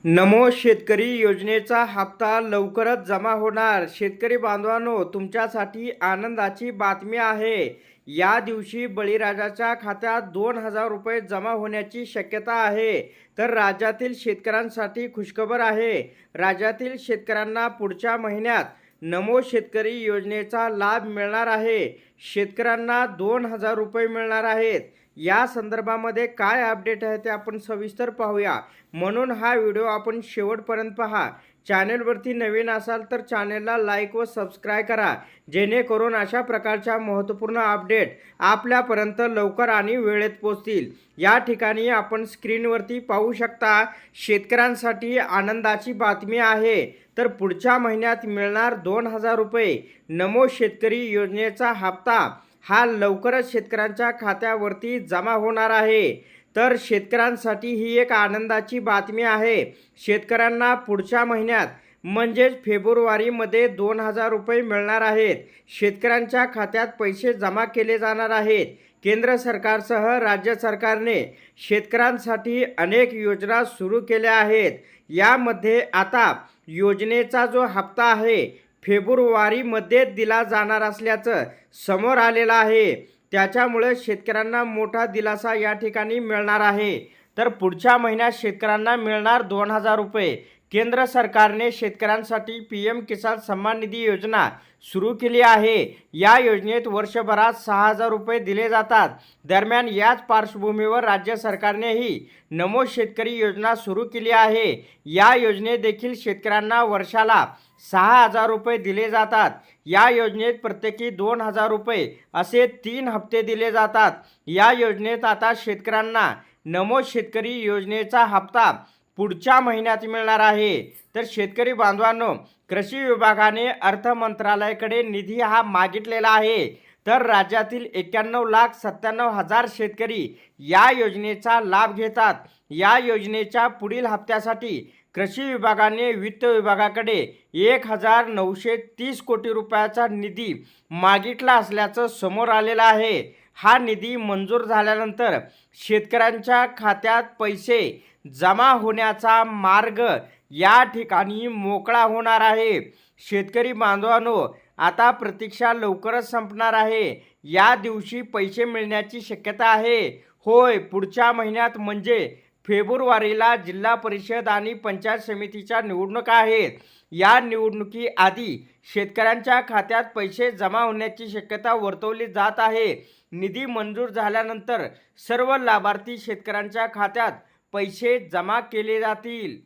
नमो शेतकरी योजनेचा हप्ता लवकरच जमा होणार. शेतकरी बांधवांनो, तुमच्यासाठी आनंदाची बातमी आहे. या दिवशी बळीराजाच्या खात्यात 2,000 रुपये जमा होण्याची शक्यता आहे. तर राज्यातील शेतकऱ्यांसाठी खुशखबर आहे. राज्यातील शेतकऱ्यांना पुढच्या महिन्यात नमो शेतकरी योजनेचा लाभ मिळणार आहे. शेतकऱ्यांना 2,000 रुपये मिळणार आहेत. या संदर्भामध्ये काय अपडेट आहे ते आपण सविस्तर पाहूया. म्हणून हा व्हिडिओ आपण शेवटपर्यंत पहा. चॅनलवरती नवीन असाल तर चॅनलला लाईक व सबस्क्राईब करा, जेणेकरून अशा प्रकारच्या महत्त्वपूर्ण अपडेट आपल्यापर्यंत लवकर आणि वेळेत पोहोचतील. या ठिकाणी आपण स्क्रीनवरती पाहू शकता, शेतकऱ्यांसाठी आनंदाची बातमी आहे. तर पुढच्या महिन्यात मिळणार 2,000 रुपये. नमो शेतकरी योजनेचा हप्ता हा लवकरच शेतकऱ्यांच्या खात्यावरती जमा होणार आहे. तर शेतकऱ्यांसाठी ही एक आनंदाची बातमी आहे. शेतकऱ्यांना पुढच्या महिन्यात म्हणजेच फेब्रुवारीमध्ये 2,000 रुपये मिळणार आहेत. शेतकऱ्यांच्या खात्यात पैसे जमा केले जाणार आहेत. केंद्र सरकारसह राज्य सरकारने शेतकऱ्यांसाठी अनेक योजना सुरू केल्या आहेत. यामध्ये आता योजनेचा जो हप्ता आहे फेब्रुवारीमध्ये दिला जाणार असल्याचं समोर आलेलं आहे. त्याच्यामुळे शेतकऱ्यांना मोठा दिलासा या ठिकाणी मिळणार आहे. तर पुढच्या महिन्यात शेतकऱ्यांना मिळणार 2,000 रुपये. केंद्र सरकारने शेतकऱ्यांसाठी PM किसान सन्मान निधी योजना सुरू केली आहे. या योजनेत वर्षभरात 6,000 रुपये दिले जातात. दरम्यान याच पार्श्वभूमीवर राज्य सरकारनेही नमो शेतकरी योजना सुरू केली आहे. या योजनेत देखील शेतकऱ्यांना वर्षाला 6,000 रुपये दिले जातात. या योजनेत प्रत्येकी 2,000 रुपये असे 3 हप्ते दिले जातात. या योजनेत आता शेतकऱ्यांना नमो शेतकरी योजनेचा हप्ता पुढच्या महिन्यात मिळणार आहे. तर शेतकरी बांधवांनो, कृषी विभागाने अर्थ मंत्रालयाकडे निधी हा मागितलेला आहे. तर राज्यातील 91,97,000 शेतकरी या योजनेचा लाभ घेतात. या योजनेच्या पुढील हप्त्यासाठी कृषी विभागाने वित्त विभागाकडे 1,930 कोटी रुपयाचा निधी मागितला असल्याचं समोर आलेलं आहे. हा निधी मंजूर झाल्यानंतर शेतकऱ्यांच्या खात्यात पैसे जमा होण्याचा मार्ग या ठिकाणी मोकळा होणार आहे. शेतकरी बांधवांनो, आता प्रतीक्षा लवकरच संपणार आहे. या दिवशी पैसे मिळण्याची शक्यता आहे. होय, पुढच्या महिन्यात म्हणजे फेब्रुवारीला जिल्हा परिषद आणि पंचायत समितीच्या निवडणुका आहेत. या निवडणुकीआधी शेतकऱ्यांच्या खात्यात पैसे जमा होण्याची शक्यता वर्तवली जात आहे. निधी मंजूर झाल्यानंतर सर्व लाभार्थी शेतकऱ्यांच्या खात्यात पैसे जमा केले जातील.